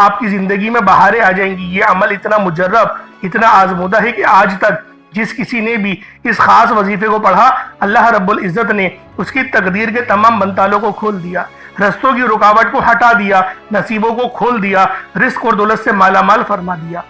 آپ کی زندگی میں بہاریں آ جائیں گی۔ یہ عمل اتنا مجرب، اتنا آزمودہ ہے کہ آج تک جس کسی نے بھی اس خاص وظیفے کو پڑھا، اللہ رب العزت نے اس کی تقدیر کے تمام بنتالوں کو کھول دیا، رستوں کی رکاوٹ کو ہٹا دیا، نصیبوں کو کھول دیا، رزق اور دولت سے مالا مال فرما دیا۔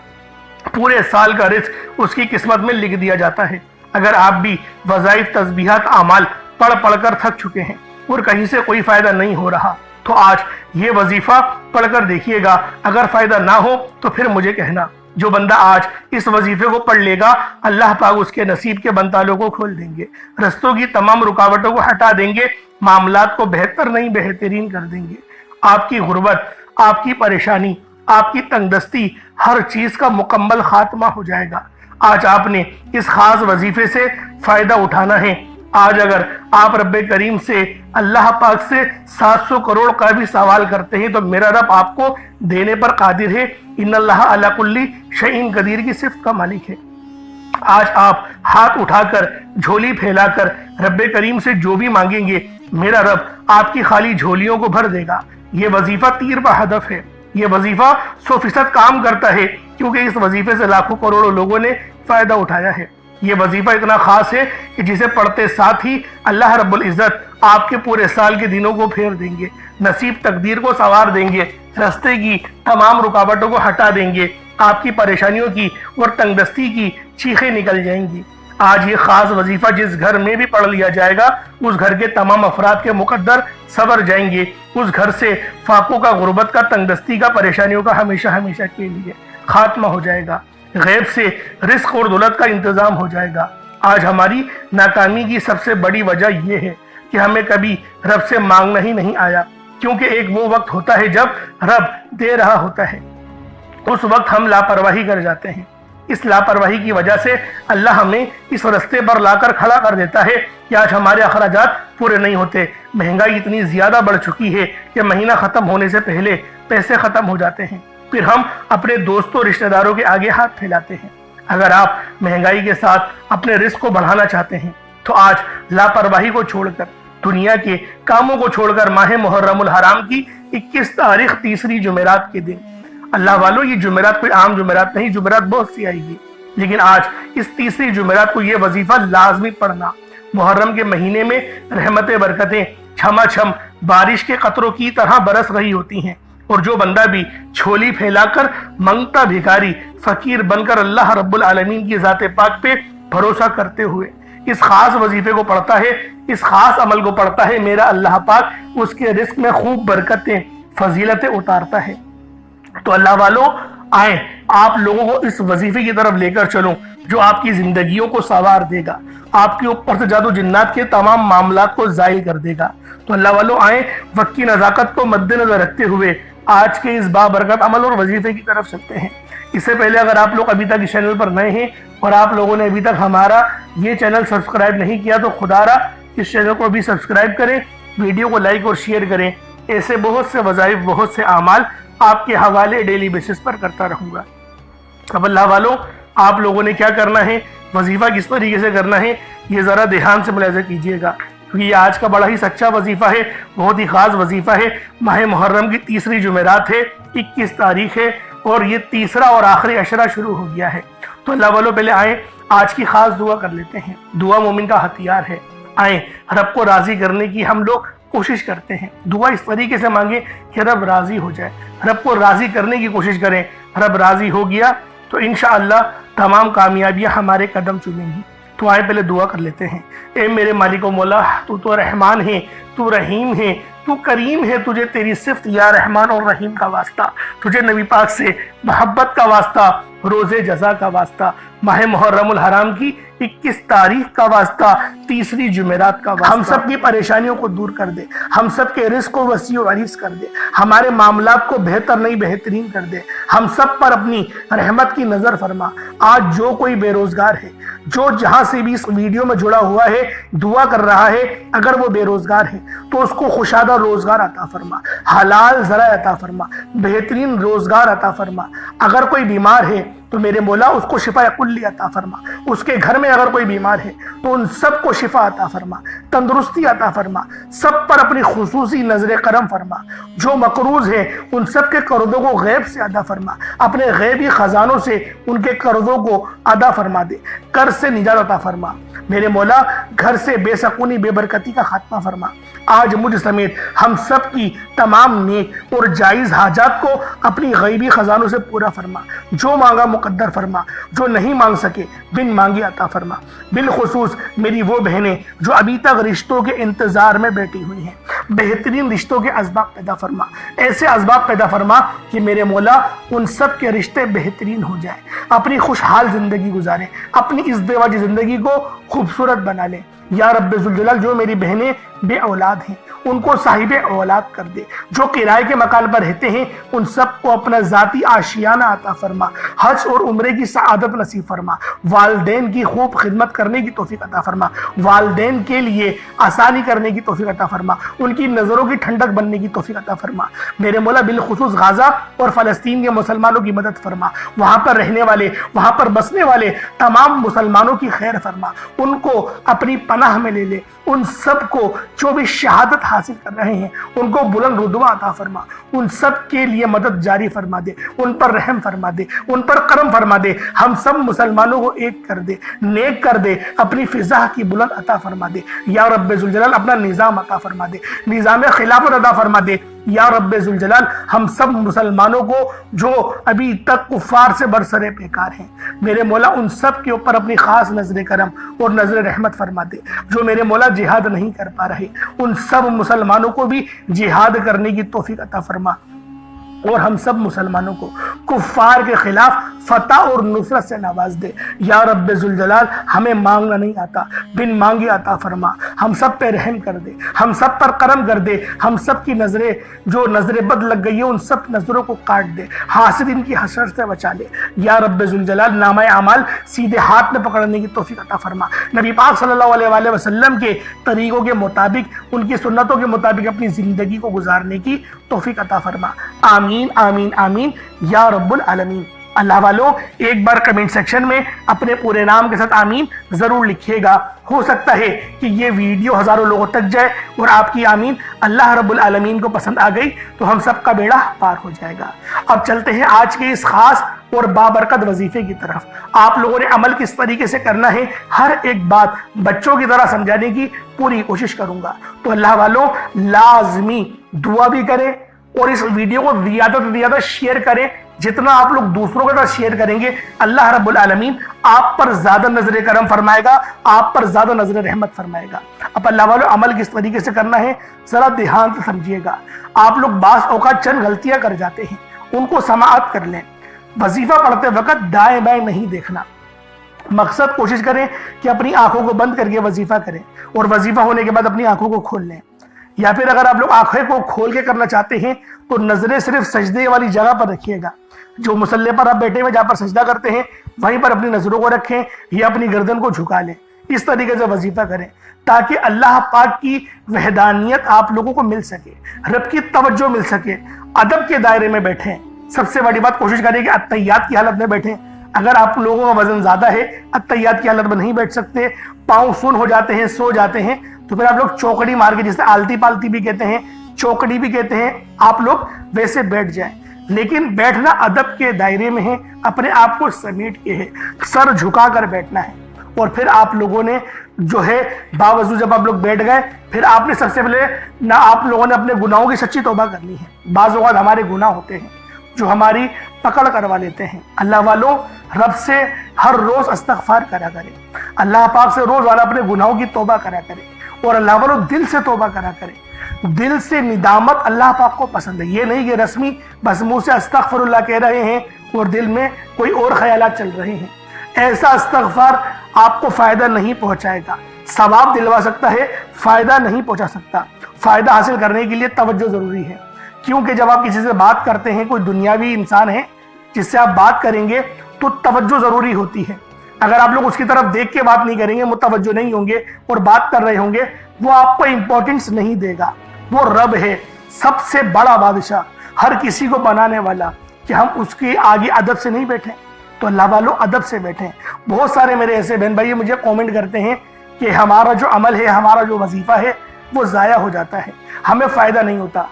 پورے سال کا رزق اس کی قسمت میں لکھ دیا جاتا ہے۔ اگر آپ بھی وظائف، تسبیحات، اعمال پڑھ پڑھ کر تھک چکے ہیں اور کہیں سے کوئی فائدہ نہیں ہو رہا، تو آج یہ وظیفہ پڑھ کر دیکھیے گا۔ اگر فائدہ نہ ہو تو پھر مجھے کہنا۔ جو بندہ آج اس وظیفے کو پڑھ لے گا، اللہ پاک اس کے نصیب کے بنتالوں کو کھول دیں گے، رستوں کی تمام رکاوٹوں کو ہٹا دیں گے، معاملات کو بہتر نہیں بہترین کر دیں گے۔ آپ کی غربت، آپ کی پریشانی، آپ کی تنگ دستی، ہر چیز کا مکمل خاتمہ ہو جائے گا۔ آج آپ نے اس خاص وظیفے سے فائدہ اٹھانا ہے۔ آج اگر آپ رب کریم سے، اللہ پاک سے 700 کروڑ کا بھی سوال کرتے ہیں تو میرا رب آپ کو دینے پر قادر ہے۔ ان اللہ علی کل شیء قدیر کی صفت کا مالک ہے۔ آج آپ ہاتھ اٹھا کر، جھولی پھیلا کر رب کریم سے جو بھی مانگیں گے، میرا رب آپ کی خالی جھولیوں کو بھر دے گا۔ یہ وظیفہ تیر بہ ہدف ہے۔ یہ وظیفہ 100% کام کرتا ہے، کیونکہ اس وظیفے سے لاکھوں کروڑوں لوگوں نے فائدہ اٹھایا ہے۔ یہ وظیفہ اتنا خاص ہے کہ جسے پڑھتے ساتھ ہی اللہ رب العزت آپ کے پورے سال کے دنوں کو پھیر دیں گے، نصیب تقدیر کو سنوار دیں گے، رستے کی تمام رکاوٹوں کو ہٹا دیں گے، آپ کی پریشانیوں کی اور تنگ دستی کی چیخیں نکل جائیں گی۔ آج یہ خاص وظیفہ جس گھر میں بھی پڑھ لیا جائے گا، اس گھر کے تمام افراد کے مقدر سنور جائیں گے۔ اس گھر سے فاقوں کا، غربت کا، تنگ دستی کا، پریشانیوں کا ہمیشہ ہمیشہ کے لیے خاتمہ ہو جائے گا۔ غیب سے رزق اور دولت کا انتظام ہو جائے گا۔ آج ہماری ناکامی کی سب سے بڑی وجہ یہ ہے کہ ہمیں کبھی رب سے مانگنا ہی نہیں آیا، کیونکہ ایک وہ وقت ہوتا ہے جب رب دے رہا ہوتا ہے، اس وقت ہم لاپرواہی کر جاتے ہیں۔ اس لاپرواہی کی وجہ سے اللہ ہمیں اس رستے پر لا کر کھڑا کر دیتا ہے کہ آج ہمارے اخراجات پورے نہیں ہوتے۔ مہنگائی اتنی زیادہ بڑھ چکی ہے کہ مہینہ ختم ہونے سے پہلے پیسے ختم ہو جاتے ہیں، پھر ہم اپنے دوستوں، رشتہ داروں کے آگے ہاتھ پھیلاتے ہیں۔ اگر آپ مہنگائی کے ساتھ اپنے رزق کو بڑھانا چاہتے ہیں تو آج لاپرواہی کو چھوڑ کر، دنیا کے کاموں کو چھوڑ کر، ماہ محرم الحرام کی 21 تاریخ تیسری جمعرات کے دن، اللہ والو یہ جمعرات کوئی عام جمعرات نہیں، جمعرات بہت سی آئے گی، لیکن آج اس تیسری جمعرات کو یہ وظیفہ لازمی پڑھنا۔ محرم کے مہینے میں رحمتیں، برکتیں چھما چھم بارش کے قطروں کی طرح برس رہی ہوتی ہیں، اور جو بندہ بھی جھولی پھیلا کر، منگتا بھیکاری، فقیر بن کر اللہ رب العالمین کی ذات پاک پہ بھروسہ کرتے ہوئے اس خاص وظیفے کو پڑھتا ہے، اس خاص عمل کو پڑھتا ہے، میرا اللہ پاک اس کے رزق میں خوب برکتیں، فضیلتیں اتارتا ہے۔ تو اللہ والو آئیں، آپ لوگوں کو اس وظیفے کی طرف لے کر چلوں جو آپ کی زندگیوں کو سنوار دے گا، آپ کے اوپر سے جادو جنات کے تمام معاملات کو زائل کر دے گا۔ تو اللہ والو آئیں، وقت کی نزاکت کو مد نظر رکھتے ہوئے آج کے اس بابرکت عمل اور وظیفے کی طرف چلتے ہیں۔ اس سے پہلے اگر آپ لوگ ابھی تک اس چینل پر نئے ہیں اور آپ لوگوں نے ابھی تک ہمارا یہ چینل سبسکرائب نہیں کیا تو خدا را اس چینل کو بھی سبسکرائب کریں، ویڈیو کو لائک اور شیئر کریں۔ ایسے بہت سے وظائف، بہت سے اعمال آپ کے حوالے ڈیلی بیسس پر کرتا رہوں گا۔ اب اللہ والوں، آپ لوگوں نے کیا کرنا ہے، وظیفہ کس طریقے سے کرنا ہے، یہ ذرا دھیان سے ملاحظہ کیجئے گا، کیونکہ یہ آج کا بڑا ہی سچا وظیفہ ہے، بہت ہی خاص وظیفہ ہے۔ ماہ محرم کی تیسری جمعرات ہے، 21 تاریخ ہے، اور یہ تیسرا اور آخری عشرہ شروع ہو گیا ہے۔ تو اللہ والوں پہلے آئیں، آج کی خاص دعا کر لیتے ہیں۔ دعا مومن کا ہتھیار ہے۔ آئیں، رب کو راضی کرنے کی ہم لوگ کوشش کرتے ہیں۔ دعا اس طریقے سے مانگیں کہ رب راضی ہو جائے، رب کو راضی کرنے کی کوشش کریں۔ رب راضی ہو گیا تو انشاءاللہ تمام کامیابیاں ہمارے قدم چومیں گی۔ تو آئیں پہلے دعا کر لیتے ہیں۔ اے میرے مالک و مولا، تو رحمان ہے، تو رحیم ہے، تو کریم ہے، تجھے تیری صفت یا رحمان اور رحیم کا واسطہ، تجھے نبی پاک سے محبت کا واسطہ، روز جزا کا واسطہ، ماہ محرم الحرام کی 21 تاریخ کا واسطہ، تیسری جمعرات کا واسطہ۔ ہم سب کی پریشانیوں کو دور کر دے، ہم سب کے رزق کو وسیع و عریض کر دے، ہمارے معاملات کو بہتر نہیں بہترین کر دے، ہم سب پر اپنی رحمت کی نظر فرما۔ آج جو کوئی بے روزگار ہے، جو جہاں سے بھی اس ویڈیو میں جڑا ہوا ہے، دعا کر رہا ہے، اگر وہ بے روزگار ہے تو اس کو خوشادہ روزگار عطا فرما، حلال ذرائع عطا فرما، بہترین روزگار عطا فرما۔ اگر کوئی بیمار ہے تو میرے مولا اس کو شفا کلی عطا فرما. اس کے گھر میں اگر کوئی بیمار ہے تو ان سب کو شفا عطا فرما, تندرستی عطا فرما, سب پر اپنی خصوصی نظر کرم فرما. جو مقروض ہیں ان سب کے قرضوں کو غیب سے ادا فرما, اپنے غیبی خزانوں سے ان کے قرضوں کو ادا فرما دے, قرض سے نجات عطا فرما. میرے مولا گھر سے بے سکونی بے برکتی کا خاتمہ فرما. آج مجھ سمیت ہم سب کی تمام نیک اور جائز حاجات کو اپنی غیبی خزانوں سے پورا فرما. جو مانگا مقدر فرما, جو نہیں مانگ سکے بن مانگے عطا فرما. بالخصوص میری وہ بہنیں جو ابھی تک رشتوں کے انتظار میں بیٹھی ہوئی ہیں, بہترین رشتوں کے اسباب پیدا فرما. ایسے اسباب پیدا فرما کہ میرے مولا ان سب کے رشتے بہترین ہو جائیں, اپنی خوشحال زندگی گزاریں, اپنی اس ازدواجی زندگی کو خوبصورت بنا لیں. یا رب ذوالجلال جو میری بہنیں بے اولاد ہیں ان کو صاحب اولاد کر دے. جو کرائے کے مکان پر رہتے ہیں ان سب کو اپنا ذاتی آشیانہ عطا فرما. حج اور عمرے کی سعادت نصیب فرما. والدین کی خوب خدمت کرنے کی توفیق عطا فرما. والدین کے لیے آسانی کرنے کی توفیق عطا فرما. ان کی نظروں کی ٹھنڈک بننے کی توفیق عطا فرما. میرے مولا بالخصوص غزہ اور فلسطین کے مسلمانوں کی مدد فرما. وہاں پر رہنے والے, وہاں پر بسنے والے تمام مسلمانوں کی خیر فرما. ان کو اپنی پناہ میں لے لے. ان سب کو جو بھی شہادت حاصل کر رہے ہیں ان کو بلند رتبہ عطا فرما. ان سب کے لیے مدد جاری فرما دے, ان پر رحم فرما دے, ان پر کرم فرما دے. ہم سب مسلمانوں کو ایک کر دے, نیک کر دے, اپنی فضا کی بلند عطا فرما دے. یا رب ذوالجلال اپنا نظام عطا فرما دے, نظام خلافت عطا فرما دے. یا رب ذوالجلال ہم سب مسلمانوں کو جو ابھی تک کفار سے برسرے پیکار ہیں میرے مولا ان سب کے اوپر اپنی خاص نظر کرم اور نظر رحمت فرما دے. جو میرے مولا جہاد نہیں کر پا رہے ان سب مسلمانوں کو بھی جہاد کرنے کی توفیق عطا فرما. اور ہم سب مسلمانوں کو کفار کے خلاف فتح اور نصرت سے نواز دے. یا رب ذوالجلال ہمیں مانگنا نہیں آتا, بن مانگے عطا فرما. ہم سب پہ رحم کر دے, ہم سب پر کرم کر دے. ہم سب کی نظریں جو نظر بد لگ گئی ہے ان سب نظروں کو کاٹ دے, حاسدین کی حسرت سے بچا لے. یا رب ذوالجلال نامہ اعمال سیدھے ہاتھ میں پکڑنے کی توفیق عطا فرما. نبی پاک صلی اللہ علیہ وآلہ وسلم کے طریقوں کے مطابق, ان کی سنتوں کے مطابق اپنی زندگی کو گزارنے کی توفیق عطا فرما. آمین آمین آمین یا رب العالمین. اللہ والوں ایک بار کمنٹ سیکشن میں اپنے پورے نام کے ساتھ آمین ضرور لکھیے گا. ہو سکتا ہے کہ یہ ویڈیو ہزاروں لوگوں تک جائے اور آپ کی آمین اللہ رب العالمین کو پسند آ گئی تو ہم سب کا بیڑا پار ہو جائے گا. اب چلتے ہیں آج کے اس خاص اور بابرکت وظیفے کی طرف. آپ لوگوں نے عمل کس طریقے سے کرنا ہے ہر ایک بات بچوں کی طرح سمجھانے کی پوری کوشش کروں گا. تو اللہ والوں لازمی دعا بھی کریں اور اس ویڈیو کو زیادہ سے زیادہ شیئر کریں. جتنا آپ لوگ دوسروں کے ساتھ شیئر کریں گے اللہ رب العالمین آپ پر زیادہ نظر کرم فرمائے گا, آپ پر زیادہ نظر رحمت فرمائے گا. اب اللہ والوں عمل کس طریقے سے کرنا ہے ذرا دھیان سے سمجھیے گا. آپ لوگ بعض اوقات چند غلطیاں کر جاتے ہیں, ان کو سماعت کر لیں. وظیفہ پڑھتے وقت دائیں بائیں نہیں دیکھنا. مقصد کوشش کریں کہ اپنی آنکھوں کو بند کر کے وظیفہ کریں اور وظیفہ ہونے کے بعد اپنی آنکھوں کو کھول لیں. یا پھر اگر آپ لوگ آنکھیں کو کھول کے کرنا چاہتے ہیں تو نظریں صرف سجدے والی جگہ پر رکھیے گا. جو مصلی پر آپ بیٹھے ہوئے جہاں پر سجدہ کرتے ہیں وہیں پر اپنی نظروں کو رکھیں یا اپنی گردن کو جھکا لیں. اس طریقے سے وظیفہ کریں تاکہ اللہ پاک کی وحدانیت آپ لوگوں کو مل سکے, رب کی توجہ مل سکے. ادب کے دائرے میں بیٹھیں. سب سے بڑی بات کوشش کریں کہ اتحیات کی حالت میں بیٹھیں. اگر آپ لوگوں کا وزن زیادہ ہے اتحیات کی حالت میں نہیں بیٹھ سکتے, پاؤں سن ہو جاتے ہیں, سو جاتے ہیں, تو پھر آپ لوگ چوکڑی مار کے, جسے آلتی پالتی بھی کہتے ہیں, چوکڑی بھی کہتے ہیں, آپ لوگ ویسے بیٹھ جائیں. لیکن بیٹھنا ادب کے دائرے میں ہے, اپنے آپ کو سمیٹ کے ہے, سر جھکا کر بیٹھنا ہے. اور پھر آپ لوگوں نے جو ہے باوضو جب آپ لوگ بیٹھ گئے پھر آپ نے سب سے پہلے نہ آپ لوگوں نے اپنے گناہوں کی سچی توبہ کرنی ہے. بعض اوقات ہمارے گناہ ہوتے ہیں جو ہماری پکڑ کروا لیتے ہیں. اللہ والوں رب سے ہر روز استغفار کرا کرے, اللہ پاک سے روز والا اپنے گناہوں کی توبہ کرا کرے. اور اللہ والوں دل سے توبہ کرا کرے. دل سے ندامت اللہ پاک کو پسند ہے. یہ نہیں کہ رسمی بس منہ سے استغفر اللہ کہہ رہے ہیں اور دل میں کوئی اور خیالات چل رہے ہیں. ایسا استغفار آپ کو فائدہ نہیں پہنچائے گا. ثواب دلوا سکتا ہے, فائدہ نہیں پہنچا سکتا. فائدہ حاصل کرنے کے لیے توجہ ضروری ہے, کیونکہ جب آپ کسی سے بات کرتے ہیں, کوئی دنیاوی انسان ہے جس سے آپ بات کریں گے تو توجہ ضروری ہوتی ہے. اگر آپ لوگ اس کی طرف دیکھ کے بات نہیں کریں گے, متوجہ نہیں ہوں گے اور بات کر رہے ہوں گے, وہ آپ کو امپورٹنس نہیں دے گا. وہ رب ہے, سب سے بڑا بادشاہ, ہر کسی کو بنانے والا, کہ ہم اس کے آگے ادب سے نہیں بیٹھیں, تو اللہ والوں ادب سے بیٹھیں۔ بہت سارے میرے ایسے بہن بھائی مجھے کومنٹ کرتے ہیں کہ ہمارا جو عمل ہے، ہمارا جو وظیفہ ہے وہ ضائع ہو جاتا ہے، ہمیں فائدہ نہیں ہوتا۔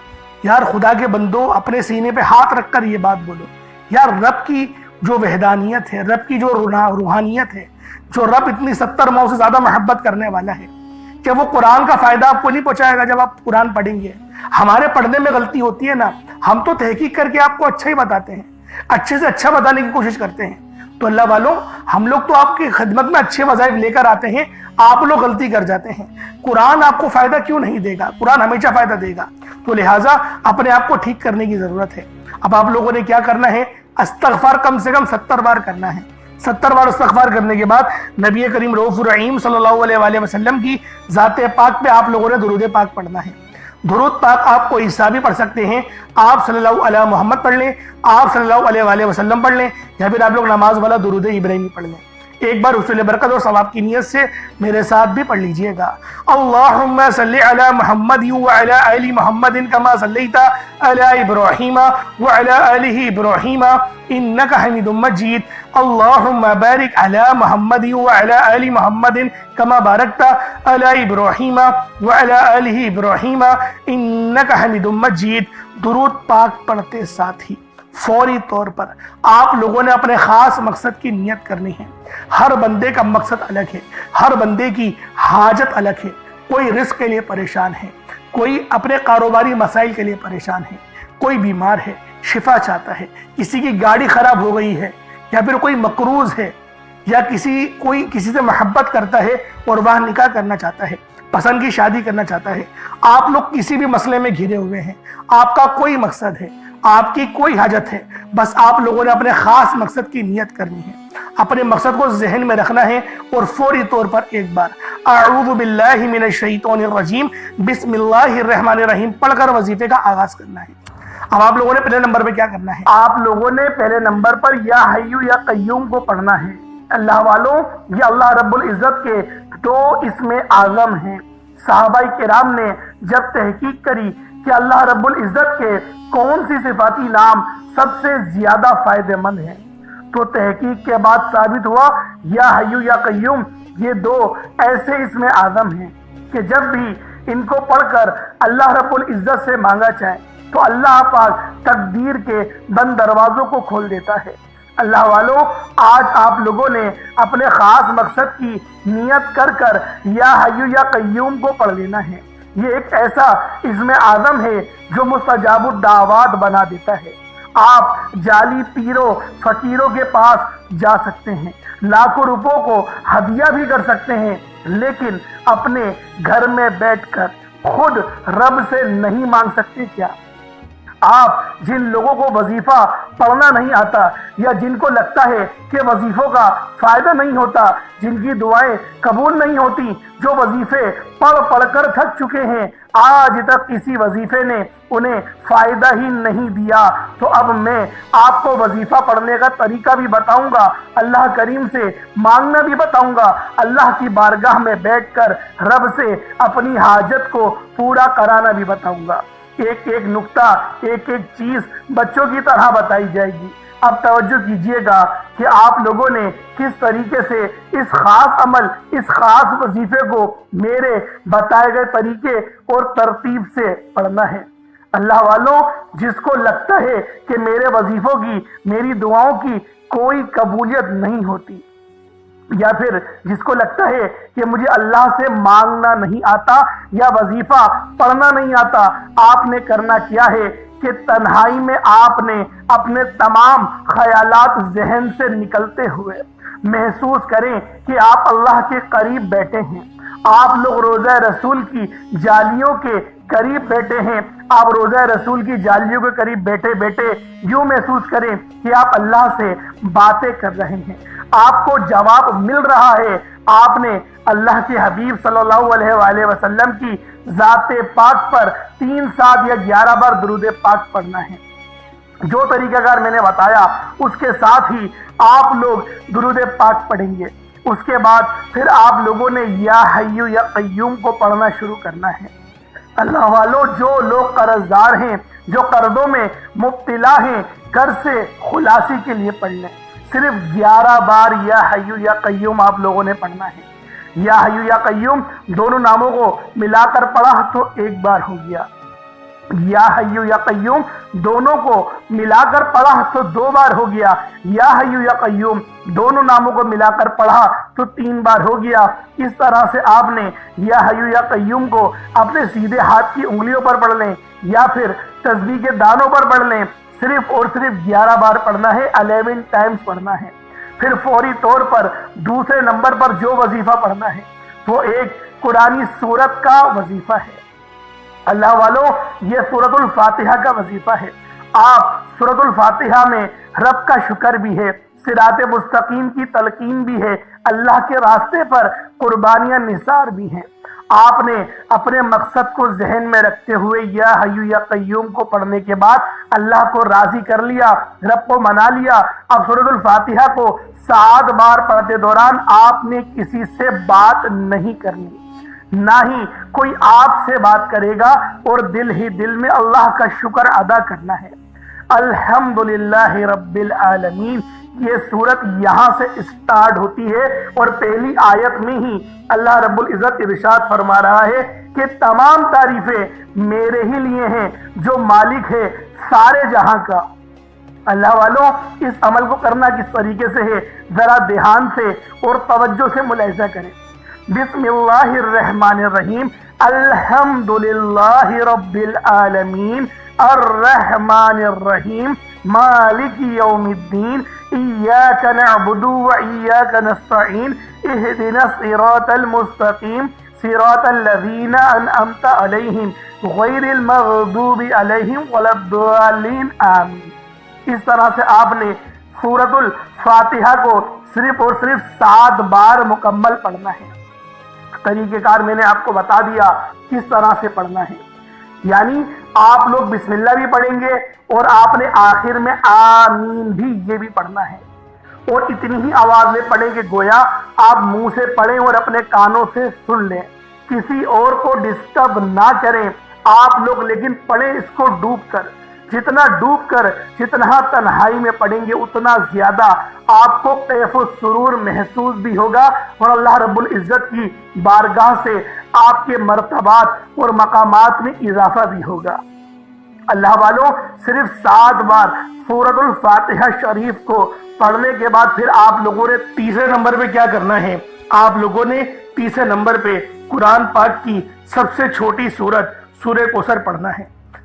یار خدا کے بندو، اپنے سینے پہ ہاتھ رکھ کر یہ بات بولو، یار رب کی جو وحدانیت ہے، رب کی جو روحانیت ہے، جو رب اتنی 70 ماؤں سے زیادہ محبت کرنے والا ہے کہ وہ قرآن کا فائدہ آپ کو نہیں پہنچائے گا جب آپ قرآن پڑھیں گے۔ ہمارے پڑھنے میں غلطی ہوتی ہے نا، ہم تو تحقیق کر کے آپ کو اچھا ہی بتاتے ہیں، اچھے سے اچھا بتانے کی کوشش کرتے ہیں۔ تو اللہ والوں، ہم لوگ تو آپ کی خدمت میں اچھے وظائف لے کر آتے ہیں، آپ لوگ غلطی کر جاتے ہیں۔ قرآن آپ کو فائدہ کیوں نہیں دے گا؟ قرآن ہمیشہ فائدہ دے گا۔ تو لہٰذا اپنے آپ کو ٹھیک کرنے کی ضرورت ہے۔ اب آپ لوگوں نے کیا کرنا ہے؟ استغفار کم سے کم 70 بار کرنا ہے۔ 70 بار استغفار کرنے کے بعد نبی کریم رؤوف الرحیم صلی اللہ علیہ وآلہ وسلم کی ذات پاک پہ آپ لوگوں نے درود پاک پڑھنا ہے۔ درود پاک آپ کو عیسیٰ بھی پڑھ سکتے ہیں، آپ صلی اللہ علیہ محمد پڑھ لیں، آپ صلی اللہ علیہ وآلہ وسلم پڑھ لیں، یا پھر آپ لوگ نماز والا درود ابراہیمی پڑھ لیں۔ ایک بار حصول برکت اور ثواب کی نیت سے میرے ساتھ بھی پڑھ لیجئے گا۔ اللہم صلی علی محمد وعلی آل محمد کما صلیت علی ابراہیم وعلی آل ابراہیم انک حمید مجید۔ اللہم بارک علی محمد وعلی آل محمد کما بارکت علی ابراہیم وعلی آل ابراہیم انک حمید مجید۔ درود پاک پڑھتے ساتھ ہی فوری طور پر آپ لوگوں نے اپنے خاص مقصد کی نیت کرنی ہے۔ ہر بندے کا مقصد الگ ہے، ہر بندے کی حاجت الگ ہے۔ کوئی رزق کے لیے پریشان ہے، کوئی اپنے کاروباری مسائل کے لیے پریشان ہے، کوئی بیمار ہے، شفا چاہتا ہے، کسی کی گاڑی خراب ہو گئی ہے، یا پھر کوئی مقروض ہے، یا کوئی کسی سے محبت کرتا ہے اور وہ نکاح کرنا چاہتا ہے، پسند کی شادی کرنا چاہتا ہے۔ آپ لوگ کسی بھی مسئلے میں گھرے ہوئے ہیں، آپ کا کوئی مقصد ہے، آپ کی کوئی حاجت ہے، بس آپ لوگوں نے اپنے خاص مقصد کی نیت کرنی ہے، اپنے مقصد کو ذہن میں رکھنا ہے، اور فوری طور پر ایک بار اعوذ باللہ من الشیطان الرجیم بسم اللہ الرحمن الرحیم پڑھ کر وظیفے کا آغاز کرنا ہے۔ اب آپ لوگوں نے پہلے نمبر پہ کیا کرنا ہے؟ آپ لوگوں نے پہلے نمبر پر یا حیو یا قیوم کو پڑھنا ہے۔ اللہ والوں، یہ اللہ رب العزت کے 2 اسم اعظم ہیں۔ صحابہ کرام نے جب تحقیق کری کہ اللہ رب العزت کے کون سی صفاتی نام سب سے زیادہ فائدہ مند ہیں، تو تحقیق کے بعد ثابت ہوا یا حیو یا قیوم یہ 2 ایسے اسم اعظم ہیں کہ جب بھی ان کو پڑھ کر اللہ رب العزت سے مانگا جائے تو اللہ پاک تقدیر کے بند دروازوں کو کھول دیتا ہے۔ اللہ والوں، آج آپ لوگوں نے اپنے خاص مقصد کی نیت کر کر یا حیو یا قیوم کو پڑھ لینا ہے۔ یہ ایک ایسا اسم اعظم ہے جو مستجاب الدعوات بنا دیتا ہے۔ آپ جعلی پیروں فقیروں کے پاس جا سکتے ہیں، لاکھوں روپوں کو ہدیہ بھی کر سکتے ہیں، لیکن اپنے گھر میں بیٹھ کر خود رب سے نہیں مانگ سکتے کیا؟ آپ جن لوگوں کو وظیفہ پڑھنا نہیں آتا، یا جن کو لگتا ہے کہ وظیفوں کا فائدہ نہیں ہوتا، جن کی دعائیں قبول نہیں ہوتی، جو وظیفے پڑھ پڑھ کر تھک چکے ہیں، آج تک کسی وظیفے نے انہیں فائدہ ہی نہیں دیا، تو اب میں آپ کو وظیفہ پڑھنے کا طریقہ بھی بتاؤں گا، اللہ کریم سے مانگنا بھی بتاؤں گا، اللہ کی بارگاہ میں بیٹھ کر رب سے اپنی حاجت کو پورا کرانا بھی بتاؤں گا۔ ایک ایک نقطہ، ایک ایک چیز بچوں کی طرح بتائی جائے گی۔ اب توجہ کیجئے گا کہ آپ لوگوں نے کس طریقے سے اس خاص عمل، اس خاص وظیفے کو میرے بتائے گئے طریقے اور ترتیب سے پڑھنا ہے۔ اللہ والوں، جس کو لگتا ہے کہ میرے وظیفوں کی، میری دعاؤں کی کوئی قبولیت نہیں ہوتی، یا پھر جس کو لگتا ہے کہ مجھے اللہ سے مانگنا نہیں آتا یا وظیفہ پڑھنا نہیں آتا، آپ نے کرنا کیا ہے کہ تنہائی میں آپ نے اپنے تمام خیالات ذہن سے نکلتے ہوئے محسوس کریں کہ آپ اللہ کے قریب بیٹھے ہیں، آپ لوگ روضہ رسول کی جالیوں کے قریب بیٹھے ہیں، آپ روضہ رسول کی جالیوں کے قریب بیٹھے بیٹھے یوں محسوس کریں کہ آپ اللہ سے باتیں کر رہے ہیں، آپ کو جواب مل رہا ہے۔ آپ نے اللہ کے حبیب صلی اللہ علیہ وآلہ وسلم کی ذات پاک پر 3 7 یا 11 بار درود پاک پڑھنا ہے۔ جو طریقہ کار میں نے بتایا اس کے ساتھ ہی آپ لوگ درود پاک پڑھیں گے۔ اس کے بعد پھر آپ لوگوں نے یا حیو یا قیوم کو پڑھنا شروع کرنا ہے۔ اللہ والوں، جو لوگ قرض دار ہیں، جو قرضوں میں مبتلا ہیں، قرض سے خلاصی کے لیے پڑھ لیں۔ صرف 11 بار یا حیو یا قیوم آپ لوگوں نے پڑھنا ہے۔ یا حیو یا قیوم دونوں ناموں کو ملا کر پڑھا تو ایک بار ہو گیا، یا حیو یا قیوم دونوں کو ملا کر پڑھا تو 2 بار ہو گیا، یا حیو یا قیوم دونوں ناموں کو ملا کر پڑھا تو 3 بار ہو گیا۔ اس طرح سے آپ نے یا حیو یا قیوم کو اپنے سیدھے ہاتھ کی انگلیوں پر پڑھ لیں یا پھر تسبیح کے دانوں پر پڑھ لیں، صرف اور صرف 11 بار پڑھنا ہے، 11 ٹائمز پڑھنا ہے۔ پھر فوری طور پر دوسرے نمبر پر جو وظیفہ پڑھنا ہے وہ ایک قرآنی سورت کا وظیفہ ہے۔ اللہ والو، یہ سورۃ الفاتحہ کا وظیفہ ہے۔ آپ سورۃ الفاتحہ میں رب کا شکر بھی ہے، صراط مستقیم کی تلقین بھی ہے، اللہ کے راستے پر قربانیاں نثار بھی ہیں۔ آپ نے اپنے مقصد کو ذہن میں رکھتے ہوئے یا حیو یا قیوم کو پڑھنے کے بعد اللہ کو راضی کر لیا، رب کو منا لیا۔ اب سورۃ الفاتحہ کو 7 بار پڑھتے دوران آپ نے کسی سے بات نہیں کرنی، نہ ہی کوئی آپ سے بات کرے گا، اور دل ہی دل میں اللہ کا شکر ادا کرنا ہے۔ الحمدللہ رب العالمین، یہ سورت یہاں سے اسٹارٹ ہوتی ہے اور پہلی آیت میں ہی اللہ رب العزت ارشاد فرما رہا ہے کہ تمام تعریفیں میرے ہی لیے ہیں جو مالک ہے سارے جہاں کا۔ اللہ والوں، اس عمل کو کرنا کس طریقے سے ہے ذرا دھیان سے اور توجہ سے ملاحظہ کریں۔ بسم اللہ الرحمن الرحیم، الحمدللہ رب العالمین الرحمن الرحیم مالک یوم الدین ایاک نعبد و ایاک نستعین اہدنا الصراط المستقیم صراط الذین انعمت علیہم غیر المغضوب علیہم ولا الضالین آمین۔ اس طرح سے آپ نے سورۃ الفاتحہ کو صرف اور صرف 7 بار مکمل پڑھنا ہے۔ طریقہ کار میں نے آپ کو بتا دیا کس طرح سے پڑھنا ہے، یعنی آپ لوگ بسم اللہ بھی پڑھیں گے اور آپ نے آخر میں آمین بھی یہ بھی پڑھنا ہے، اور اتنی ہی آواز میں پڑھیں کہ گویا آپ منہ سے پڑھیں اور اپنے کانوں سے سن لیں، کسی اور کو ڈسٹرب نہ کریں آپ لوگ، لیکن پڑھیں اس کو ڈوب کر۔ جتنا ڈوب کر، جتنا تنہائی میں پڑھیں گے اتنا زیادہ آپ کو کیف و سرور محسوس بھی ہوگا، اور اللہ رب العزت کی بارگاہ سے آپ کے مرتبات اور مقامات میں اضافہ بھی ہوگا۔ اللہ والوں، صرف 7 بار سورۃ الفاتحہ شریف کو پڑھنے کے بعد پھر آپ لوگوں نے تیسرے نمبر پہ کیا کرنا ہے؟ آپ لوگوں نے تیسرے نمبر پہ قرآن پاک کی سب سے چھوٹی سورت سورہ کوثر پڑھنا ہے۔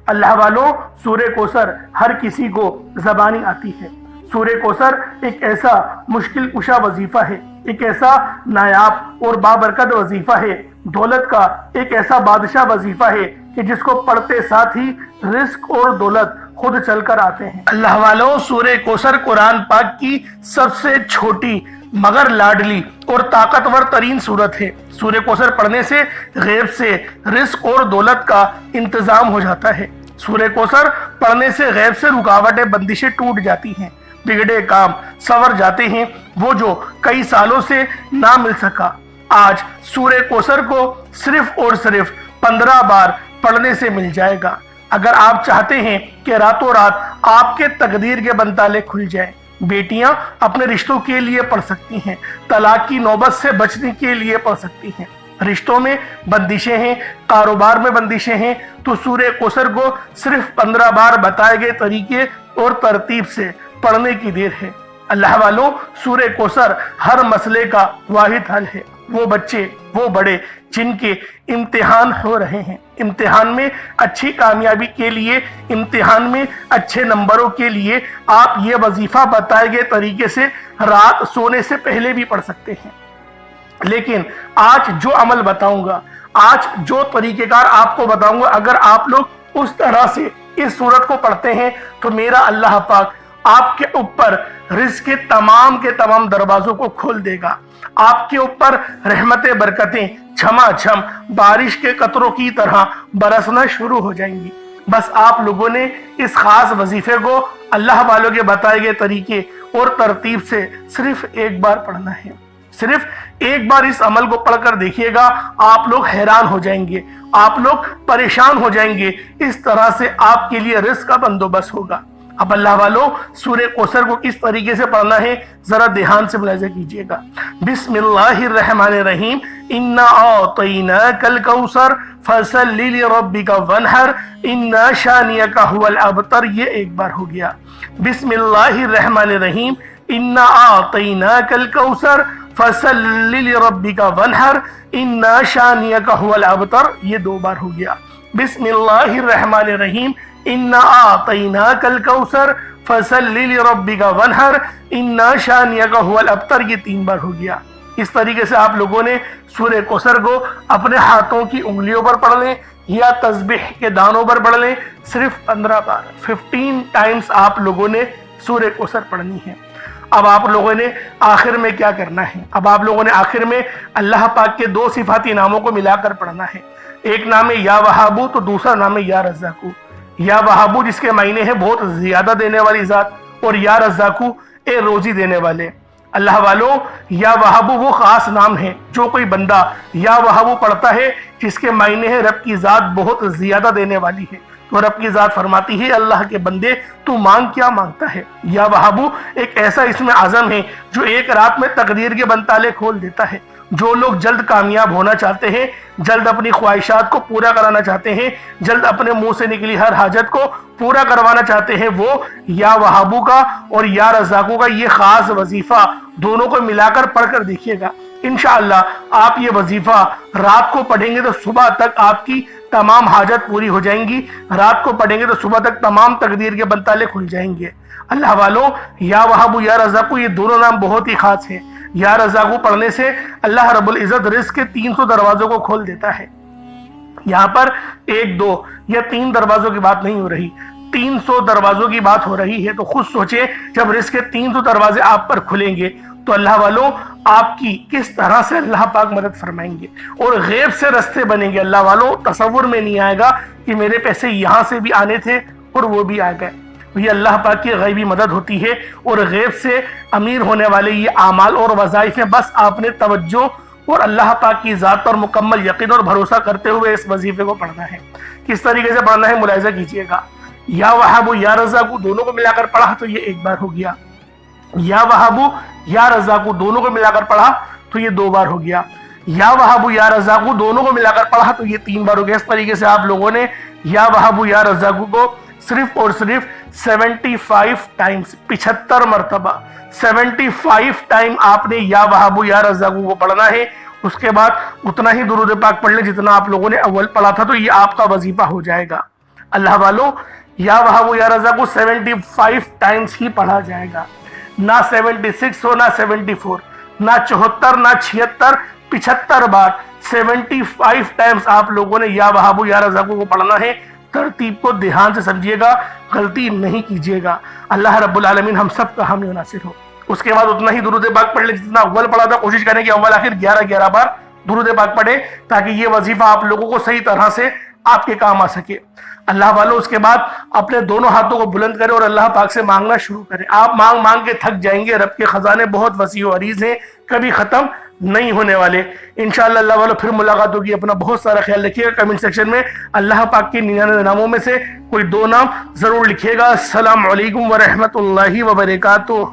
اللہ والوں، سورہ کوثر ہر کسی کو زبانی آتی ہے۔ سورہ کوثر ایک ایسا مشکل کشا وظیفہ ہے، ایک ایسا نایاب اور بابرکت وظیفہ ہے، دولت کا ایک ایسا بادشاہ وظیفہ ہے کہ جس کو پڑھتے ساتھ ہی رزق اور دولت خود چل کر آتے ہیں۔ اللہ والوں، سورہ کوثر قرآن پاک کی سب سے چھوٹی مگر لاڈلی اور طاقتور ترین صورت ہے۔ سورہ کوثر پڑھنے سے غیب سے رزق اور دولت کا انتظام ہو جاتا ہے۔ سورہ کوثر پڑھنے سے غیب سے رکاوٹیں بندشیں ٹوٹ جاتی ہیں، بگڑے کام سنور جاتے ہیں، وہ جو کئی سالوں سے نہ مل سکا آج سورہ کوثر کو صرف اور صرف 15 بار پڑھنے سے مل جائے گا۔ اگر آپ چاہتے ہیں کہ راتوں رات آپ کے تقدیر کے بنتالے کھل جائیں، بیٹیاں اپنے رشتوں کے لیے پڑھ سکتی ہیں، طلاق کی نوبت سے بچنے کے لیے پڑھ سکتی ہیں، رشتوں میں بندشیں ہیں، کاروبار میں بندشیں ہیں، تو سورہ کوثر کو صرف 15 بار بتائے گئے طریقے اور ترتیب سے پڑھنے کی دیر ہے۔ اللہ والوں، سورہ کوثر ہر مسئلے کا واحد حل ہے۔ وہ بچے، وہ بڑے جن کے امتحان ہو رہے ہیں، امتحان میں اچھی کامیابی کے لیے، امتحان میں اچھے نمبروں کے لیے آپ یہ وظیفہ بتائے گئے طریقے سے رات سونے سے پہلے بھی پڑھ سکتے ہیں۔ لیکن آج جو عمل بتاؤں گا، آج جو طریقہ کار آپ کو بتاؤں گا، اگر آپ لوگ اس طرح سے اس سورت کو پڑھتے ہیں تو میرا اللہ پاک آپ کے اوپر رزق کے تمام دروازوں کو کھول دے گا۔ آپ کے اوپر رحمتیں، برکتیں جھما جھم بارش کے قطروں کی طرح برسنا شروع ہو جائیں گی۔ بس آپ لوگوں نے اس خاص وظیفے کو اللہ والوں کے بتائے گئے طریقے اور ترتیب سے صرف ایک بار پڑھنا ہے۔ صرف ایک بار اس عمل کو پڑھ کر دیکھیے گا، آپ لوگ حیران ہو جائیں گے، آپ لوگ پریشان ہو جائیں گے۔ اس طرح سے آپ کے لیے رزق کا بندوبست ہوگا، اب اللہ والوں سورہ کوثر کو کس طریقے سے پڑھنا ہے ذرا دھیان سے ملاحظہ کیجئے گا۔ بسم اللہ الرحمن الرحیم، انا اعطیناک الکوثر فصل لربک وانحر ان شانئک هو الابتر، یہ ایک بار ہو گیا۔ بسم اللہ الرحمن الرحیم، انا اعطیناک الکوثر فصل لربک وانحر ان شانئک هو الابتر، یہ دو بار ہو گیا۔ بسم اللہ الرحمن الرحیم، انا اعطیناک الکوثر فصل لربک وانحر ان شانئک هو الابتر، یہ تین بار ہو گیا۔ اس طریقے سے آپ لوگوں نے سورہ کوثر کو اپنے ہاتھوں کی انگلیوں پر پڑھ لیں یا تسبیح کے دانوں پر پڑھ لیں، صرف 15 بار 15 ٹائمز آپ لوگوں نے سورہ کوثر پڑھنی ہے۔ اب آپ لوگوں نے آخر میں کیا کرنا ہے؟ اب آپ لوگوں نے آخر میں اللہ پاک کے دو صفاتی ناموں کو ملا کر پڑھنا ہے۔ ایک نام ہے یا وہابو تو دوسرا نام ہے یا رزاقو۔ یا وہابو جس کے معنی ہے بہت زیادہ دینے والی ذات، اور یا رزاقو اے روزی دینے والے۔ اللہ والوں یا وہابو وہ خاص نام ہے جو کوئی بندہ یا وہابو پڑھتا ہے جس کے معنی ہے رب کی ذات بہت زیادہ دینے والی ہے، تو رب کی ذات فرماتی ہے اللہ کے بندے تو مانگ کیا مانگتا ہے۔ یا وہابو ایک ایسا اسم اعظم ہے جو ایک رات میں تقدیر کے بند تالے کھول دیتا ہے۔ جو لوگ جلد کامیاب ہونا چاہتے ہیں، جلد اپنی خواہشات کو پورا کرانا چاہتے ہیں، جلد اپنے منہ سے نکلی ہر حاجت کو پورا کروانا چاہتے ہیں، وہ یا وہابو کا اور یا رزاقو کا یہ خاص وظیفہ دونوں کو ملا کر پڑھ کر دیکھیے گا۔ انشاءاللہ آپ یہ وظیفہ رات کو پڑھیں گے تو صبح تک آپ کی تمام حاجت پوری ہو جائیں گی، رات کو پڑھیں گے تو صبح تک تمام تقدیر کے بند تالے کھل جائیں گے۔ اللہ والوں یا وہابو یا رزاقو یہ دونوں نام بہت ہی خاص ہیں۔ یا رزاقو پڑھنے سے اللہ رب العزت رزق کے 300 دروازوں کو کھول دیتا ہے۔ یہاں پر 1 2 یا 3 دروازوں کی بات نہیں ہو رہی، 300 دروازوں کی بات ہو رہی ہے۔ تو خود سوچیں جب رزق کے 300 دروازے آپ پر کھلیں گے تو اللہ والوں آپ کی کس طرح سے اللہ پاک مدد فرمائیں گے، اور غیب سے رستے بنیں گے۔ اللہ والوں تصور میں نہیں آئے گا کہ میرے پیسے یہاں سے بھی آنے تھے اور وہ بھی آ گئے۔ یہ اللہ پاک کی غیبی مدد ہوتی ہے، اور غیب سے امیر ہونے والے یہ اعمال اور وظائف ہیں۔ بس آپ نے توجہ اور اللہ پاک کی ذات پر مکمل یقین اور بھروسہ کرتے ہوئے اس وظیفے کو پڑھنا ہے۔ کس طریقے سے پڑھنا ہے ملاحظہ کیجئے گا۔ یا وہابو یا رزاقو دونوں کو ملا کر پڑھا تو یہ ایک بار ہو گیا۔ یا وہابو یا رزاقو دونوں کو ملا کر پڑھا تو یہ 2 بار ہو گیا۔ یا وہابو یا رزاقو دونوں کو ملا کر پڑھا تو یہ 3 بار ہو گیا۔ اس طریقے سے آپ لوگوں نے یا وہابو یا رزاقو کو صرف اور صرف 75 ٹائمز 75 مرتبہ 75 ٹائم آپ نے یا وہابو یا رزاقو کو پڑھنا ہے۔ اس کے بعد اتنا ہی درود پاک پڑھ لیں جتنا آپ لوگوں نے اول پڑھا تھا، تو یہ آپ کا وظیفہ ہو جائے گا۔ اللہ والوں یا وہابو یا رزاقو 75 ٹائمز ہی پڑھا جائے گا، نہ 76 ہو، نہ 74، نہ 74، نہ 76، 75 بار 75 ٹائمز آپ لوگوں نے یا وہابو یا رزاقو کو پڑھنا ہے۔ ترتیب کو دھیان سے سمجھیے گا، غلطی نہیں کیجیے گا۔ اللہ رب العالمین ہم سب کا حامی و ناصر ہو۔ اس کے بعد اتنا ہی درود پاک پڑھ لیں جتنا اول پڑھا تھا۔ کوشش کریں کہ اول آخر 11 بار درود پاک پڑھیں تاکہ یہ وظیفہ آپ لوگوں کو صحیح طرح سے آپ کے کام آ سکے۔ اللہ والوں اس کے بعد اپنے دونوں ہاتھوں کو بلند کریں اور اللہ پاک سے مانگنا شروع کریں۔ آپ مانگ مانگ کے تھک جائیں گے۔ رب کے خزانے بہت وسیع و عریض ہیں، کبھی ختم نہیں ہونے والے۔ انشاءاللہ اللہ والوں پھر ملاقات ہوگی۔ اپنا بہت سارا خیال رکھیے گا۔ کمنٹ سیکشن میں اللہ پاک کے 99 ناموں میں سے کوئی 2 نام ضرور لکھیے گا۔ السلام علیکم ورحمۃ اللہ وبرکاتہ۔